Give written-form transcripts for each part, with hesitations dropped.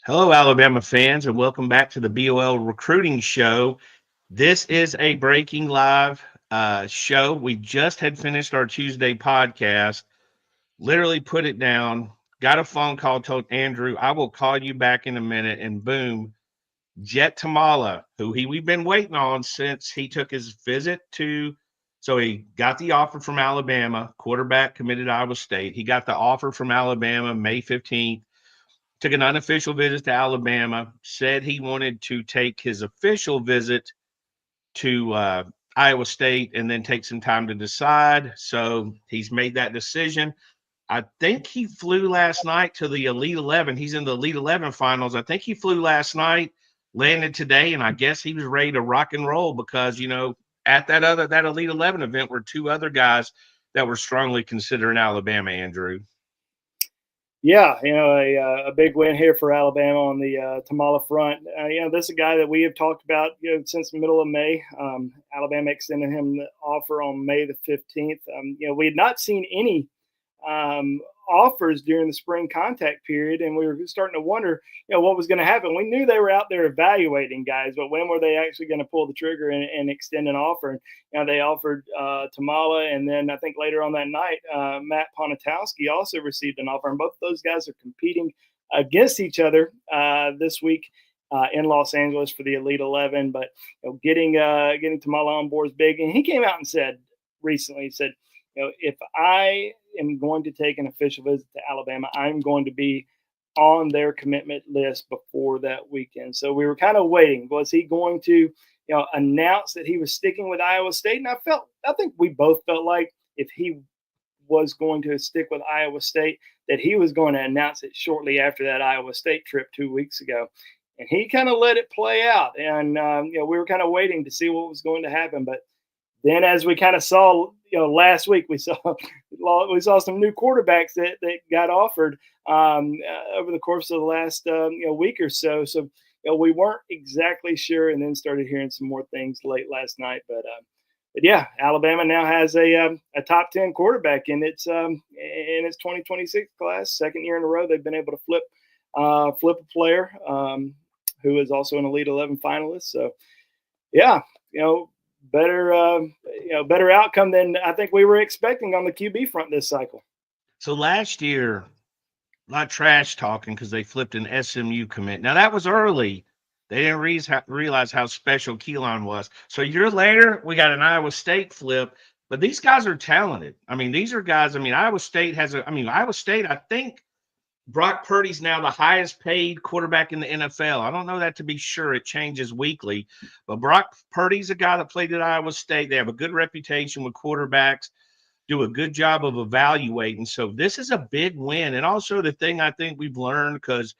Hello, Alabama fans, and welcome back to the BOL Recruiting Show. This is a breaking live show. We just had finished our Tuesday podcast, literally put it down, got a phone call, told Andrew, I will call you back in a minute, and boom, Jet Tamala, we've been waiting on since he took his visit to. So he got the offer from Alabama, quarterback committed to Iowa State. He got the offer from Alabama May 15th, took an unofficial visit to Alabama, said he wanted to take his official visit to Iowa State and then take some time to decide. So he's made that decision. I think he flew last night to the Elite 11. He's in the Elite 11 finals. I think he flew last night, landed today, and I guess he was ready to rock and roll because, at that Elite 11 event were two other guys that were strongly considering Alabama, Andrew. Yeah, a big win here for Alabama on the Tamala front. This is a guy that we have talked about since the middle of May. Alabama extended him the offer on May the 15th. We had not seen any offers during the spring contact period, and we were starting to wonder, what was going to happen. We knew they were out there evaluating guys, but when were they actually going to pull the trigger and extend an offer? And they offered Tamala, and then I think later on that night, Matt Ponatowski also received an offer, and both of those guys are competing against each other this week in Los Angeles for the Elite 11. But getting Tamala on board is big, and he came out and said recently, he said, if I am going to take an official visit to Alabama, I'm going to be on their commitment list before that weekend. So we were kind of waiting. Was he going to, announce that he was sticking with Iowa State? And I think we both felt like if he was going to stick with Iowa State, that he was going to announce it shortly after that Iowa State trip 2 weeks ago. And he kind of let it play out. And, we were kind of waiting to see what was going to happen. But then, as we kind of saw, last week we saw some new quarterbacks that got offered over the course of the last week or so. So we weren't exactly sure, and then started hearing some more things late last night. But yeah, Alabama now has a top 10 quarterback in its 2026 class. Second year in a row they've been able to flip a player who is also an Elite 11 finalist. So yeah, better outcome than I think we were expecting on the QB front this cycle. So last year, not trash talking because they flipped an SMU commit. Now that was early. They didn't realize how special Keelan was. So a year later, we got an Iowa State flip. But these guys are talented. I mean, these are guys. I mean, Iowa State, I think Brock Purdy's now the highest paid quarterback in the NFL. I don't know that to be sure. It changes weekly. But Brock Purdy's a guy that played at Iowa State. They have a good reputation with quarterbacks, do a good job of evaluating. So this is a big win. And also the thing I think we've learned, because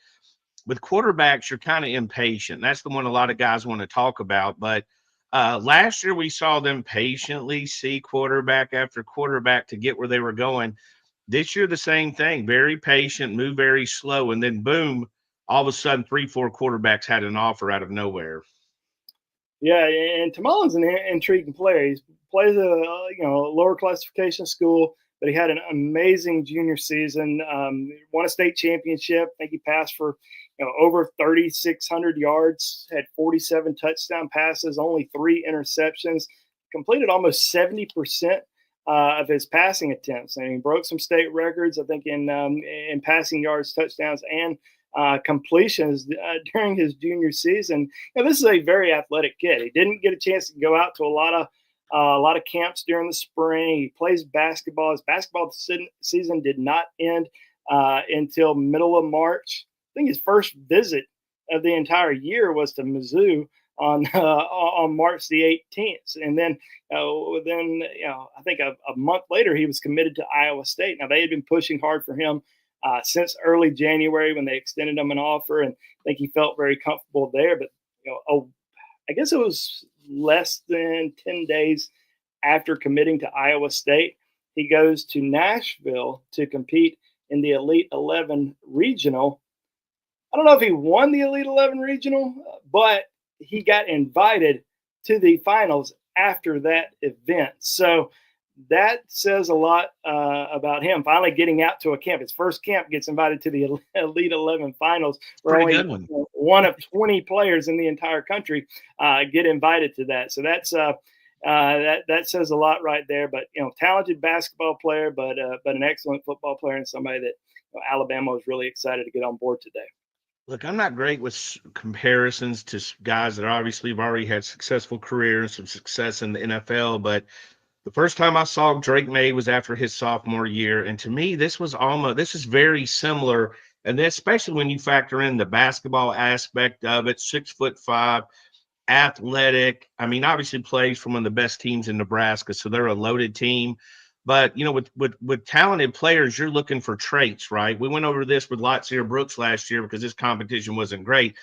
with quarterbacks, you're kind of impatient. That's the one a lot of guys want to talk about. But last year we saw them patiently see quarterback after quarterback to get where they were going. This year, the same thing, very patient, move very slow, and then boom, all of a sudden, 3-4 quarterbacks had an offer out of nowhere. Yeah, and Tamala's an intriguing player. He plays a lower classification school, but he had an amazing junior season. Won a state championship. I think he passed for over 3,600 yards, had 47 touchdown passes, only 3 interceptions, completed almost 70% of his passing attempts, and he broke some state records, I think, in passing yards, touchdowns, and completions during his junior season. This is a very athletic kid. He didn't get a chance to go out to a lot of camps during the spring. He plays basketball. His basketball season did not end until middle of March. I think his first visit of the entire year was to Mizzou on March the 18th, and then I think a month later he was committed to Iowa State. Now they had been pushing hard for him since early January when they extended him an offer, and I think he felt very comfortable there. But I guess it was less than 10 days after committing to Iowa State, he goes to Nashville to compete in the Elite 11 regional. I don't know if he won the Elite 11 regional, but he got invited to the finals after that event. So that says a lot about him finally getting out to a camp. His first camp, gets invited to the Elite 11 finals. Where Pretty only good one. One of 20 players in the entire country get invited to that. So that's that says a lot right there. But talented basketball player, but an excellent football player, and somebody that Alabama was really excited to get on board today. Look, I'm not great with comparisons to guys that obviously have already had successful careers, some success in the NFL, but the first time I saw Drake May was after his sophomore year, and to me, this is very similar, and especially when you factor in the basketball aspect of it. 6'5", athletic. I mean, obviously plays for one of the best teams in Nebraska, so they're a loaded team. But with talented players, you're looking for traits, right? We went over this with Lotzier Brooks last year because this competition wasn't great.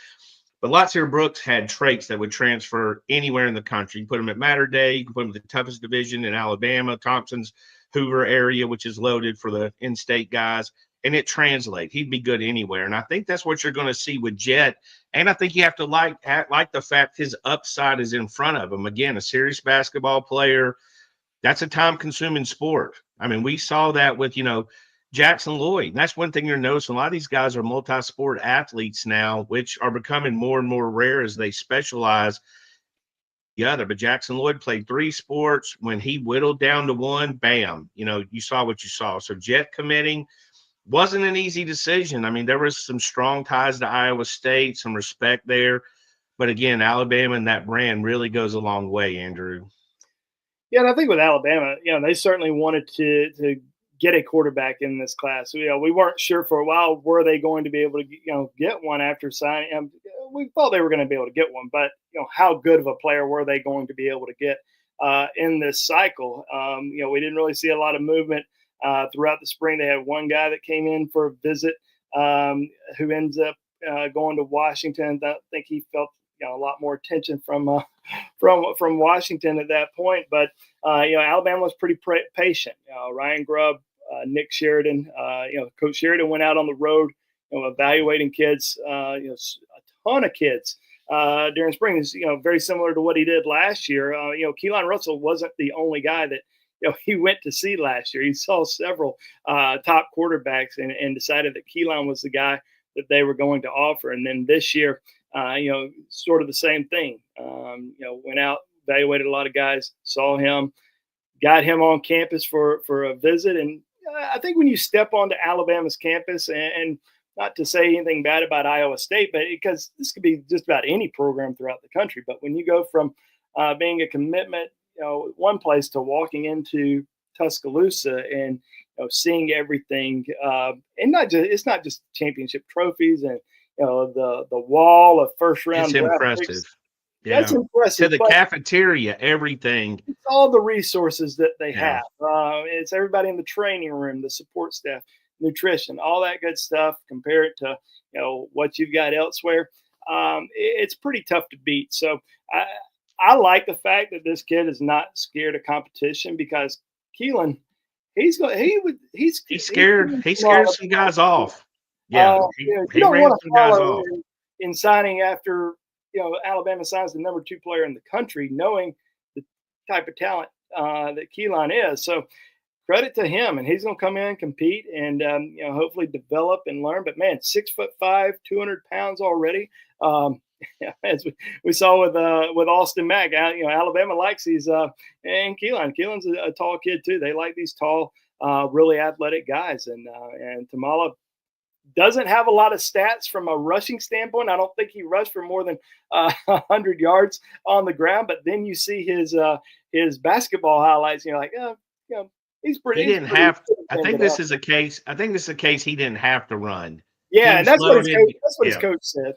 But Lotzier Brooks had traits that would transfer anywhere in the country. You put him at Mater Dei, you can put him in the toughest division in Alabama, Thompson's Hoover area, which is loaded for the in-state guys, and it translates. He'd be good anywhere. And I think that's what you're going to see with Jet. And I think you have to like the fact his upside is in front of him. Again, a serious basketball player. That's a time-consuming sport. I mean, we saw that with, Jackson Lloyd. And that's one thing you're noticing. A lot of these guys are multi-sport athletes now, which are becoming more and more rare as they specialize together. But Jackson Lloyd played 3 sports. When he whittled down to one, bam, you saw what you saw. So Jet committing wasn't an easy decision. I mean, there was some strong ties to Iowa State, some respect there. But again, Alabama and that brand really goes a long way, Andrew. Yeah, and I think with Alabama, they certainly wanted to get a quarterback in this class. We weren't sure for a while were they going to be able to get one after signing. We thought they were going to be able to get one, but how good of a player were they going to be able to get in this cycle? We didn't really see a lot of movement throughout the spring. They had one guy that came in for a visit who ends up going to Washington. I think he felt a lot more attention from Washington at that point. But Alabama was pretty patient. Ryan Grubb, Nick Sheridan, Coach Sheridan went out on the road, evaluating kids, a ton of kids during spring. Is very similar to what he did last year. Keelan Russell wasn't the only guy that he went to see last year. He saw several top quarterbacks and decided that Keelan was the guy that they were going to offer. And then this year, sort of the same thing. Went out, evaluated a lot of guys, saw him, got him on campus for a visit. And I think when you step onto Alabama's campus, and not to say anything bad about Iowa State, but because this could be just about any program throughout the country. But when you go from being a commitment, one place to walking into Tuscaloosa and seeing everything, and it's not just championship trophies and the wall of first round. It's impressive. Yeah. That's impressive. To the cafeteria, everything. It's all the resources that they have. It's everybody in the training room, the support staff, nutrition, all that good stuff. Compare it to what you've got elsewhere. It's pretty tough to beat. So I like the fact that this kid is not scared of competition, because Keelan, he scared some guys off. Yeah, you don't want to follow in signing after Alabama signs the number 2 player in the country, knowing the type of talent that Keelan is. So credit to him, and he's going to come in and compete and hopefully develop and learn. But man, 6'5", 200 pounds already. As we saw with Austin Mack, Alabama likes these, and Keelan's a tall kid too. They like these tall, really athletic guys, and Tamala doesn't have a lot of stats from a rushing standpoint. I don't think he rushed for more than 100 yards on the ground. But then you see his basketball highlights, and you're like, he's pretty. He didn't have. I think this is a case. He didn't have to run. Yeah, and that's what his coach said.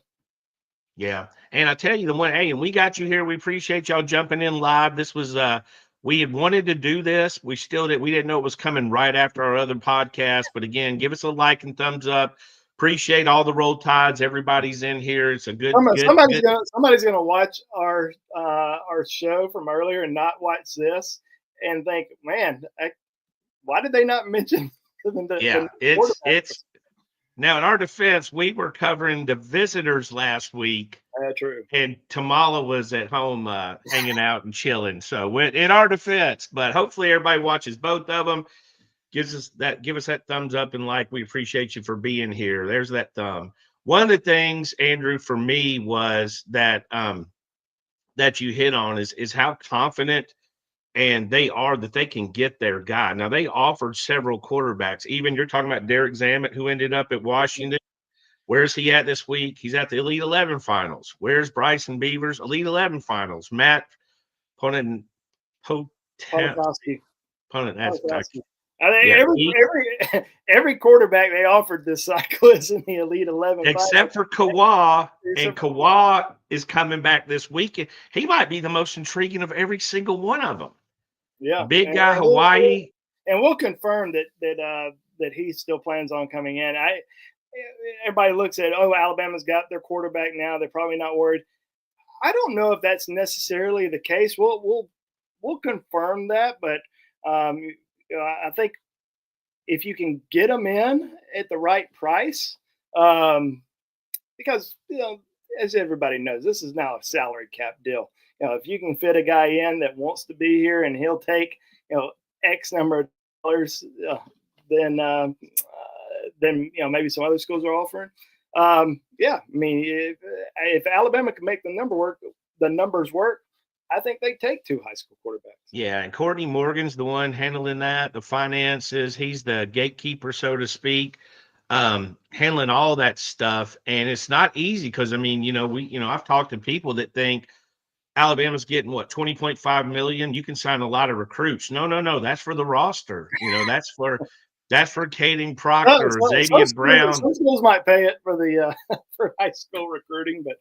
Yeah, and I tell you and we got you here. We appreciate y'all jumping in live. This was we had wanted to do this. We didn't know it was coming right after our other podcast. But again, give us a like and thumbs up. Appreciate all the Roll Tides. Everybody's in here. It's a good. Somebody's gonna watch our show from earlier and not watch this and think, man, why did they not mention? Now, in our defense, we were covering the visitors last week, True. and Tamala was at home hanging out and chilling. So, in our defense, but hopefully everybody watches both of them. Give us that thumbs up and like. We appreciate you for being here. There's that thumb. One of the things, Andrew, for me was that that you hit on is how confident and they are that they can get their guy. Now, they offered several quarterbacks. Even you're talking about Derek Zammit, who ended up at Washington. Where's he at this week? He's at the Elite 11 finals. Where's Bryson Beavers? Elite 11 finals. Matt Ponenowski. I think every quarterback they offered this cycle is in the Elite 11. Except for Kawhi, and Kawhi is coming back this week. He might be the most intriguing of every single one of them. Yeah, big guy, Hawaii, and we'll confirm that he still plans on coming in. Everybody looks at, Alabama's got their quarterback now. They're probably not worried. I don't know if that's necessarily the case. We'll confirm that, but I think if you can get them in at the right price, because as everybody knows, this is now a salary cap deal. If you can fit a guy in that wants to be here and he'll take X number of dollars, then maybe some other schools are offering. I mean, if Alabama can make the numbers work, I think they take 2 high school quarterbacks. Yeah, and Courtney Morgan's the one handling that, the finances. He's the gatekeeper, so to speak, handling all that stuff. And it's not easy because, I mean, I've talked to people that think Alabama's getting what, $20.5 million. You can sign a lot of recruits. No, that's for the roster. That's for Caden Proctor, Xavier Brown. Some schools might pay it for the for high school recruiting, but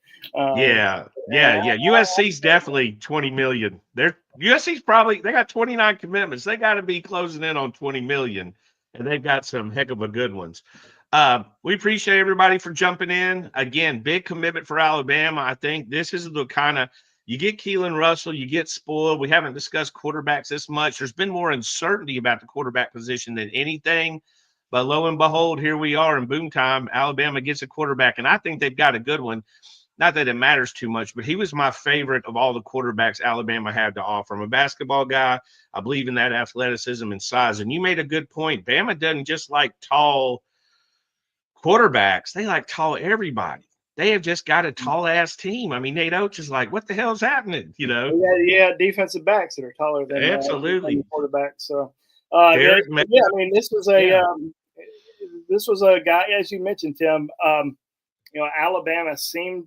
yeah. USC's definitely $20 million. USC's probably, they got 29 commitments. They got to be closing in on 20 million, and they've got some heck of a good ones. We appreciate everybody for jumping in. Again, big commitment for Alabama. I think this is the kind of, you get Keelan Russell, you get spoiled. We haven't discussed quarterbacks this much. There's been more uncertainty about the quarterback position than anything. But lo and behold, here we are in boom time. Alabama gets a quarterback, and I think they've got a good one. Not that it matters too much, but he was my favorite of all the quarterbacks Alabama had to offer. I'm a basketball guy. I believe in that athleticism and size. And you made a good point. Bama doesn't just like tall quarterbacks. They like tall everybody. They have just got a tall-ass team. I mean, Nate Oates is like, what the hell's happening, Yeah, defensive backs that are taller than absolutely quarterbacks. So, I mean, this was a guy, as you mentioned, Tim. Alabama seemed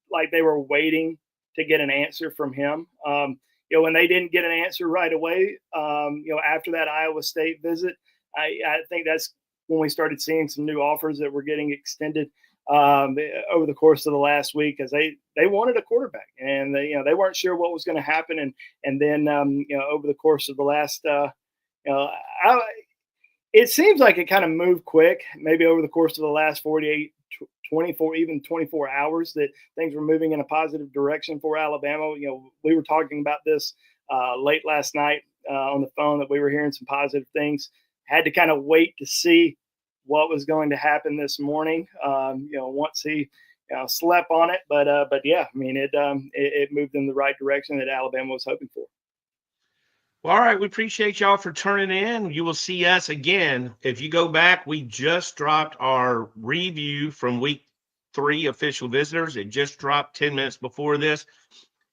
like they were waiting to get an answer from him. When they didn't get an answer right away, after that Iowa State visit, I think that's when we started seeing some new offers that were getting extended over the course of the last week, as they wanted a quarterback, and they weren't sure what was going to happen, and then over the course of the last it seems like it kind of moved quick, maybe over the course of the last 48, 24, even 24 hours, that things were moving in a positive direction for Alabama. We were talking about this late last night on the phone, that we were hearing some positive things. Had to kind of wait to see what was going to happen this morning. Once he slept on it, but yeah, I mean, it moved in the right direction that Alabama was hoping for. Well, all right, we appreciate y'all for turning in. You will see us again. If you go back, we just dropped our review from week 3 official visitors. It just dropped 10 minutes before this.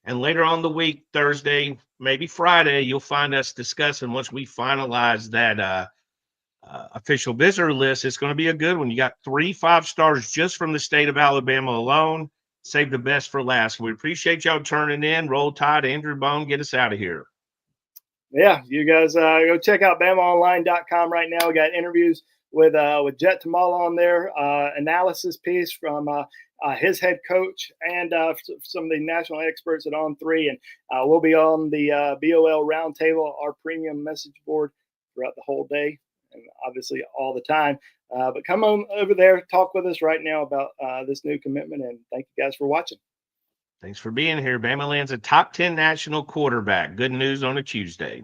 And later on the week, Thursday, maybe Friday, you'll find us discussing, once we finalize that official visitor list. It's going to be a good one. You got 3 5-stars just from the state of Alabama alone. Save the best for last. We appreciate y'all turning in. Roll Tide. Andrew Bone, get us out of here. Yeah, you guys go check out BamaOnline.com right now. We got interviews with Jet Tamala on there, analysis piece from his head coach, and some of the national experts at On3. And we'll be on the BOL Roundtable, our premium message board, throughout the whole day, and obviously all the time. But come on over there, talk with us right now about this new commitment, and thank you guys for watching. Thanks for being here. Bama lands a top 10 national quarterback. Good news on a Tuesday.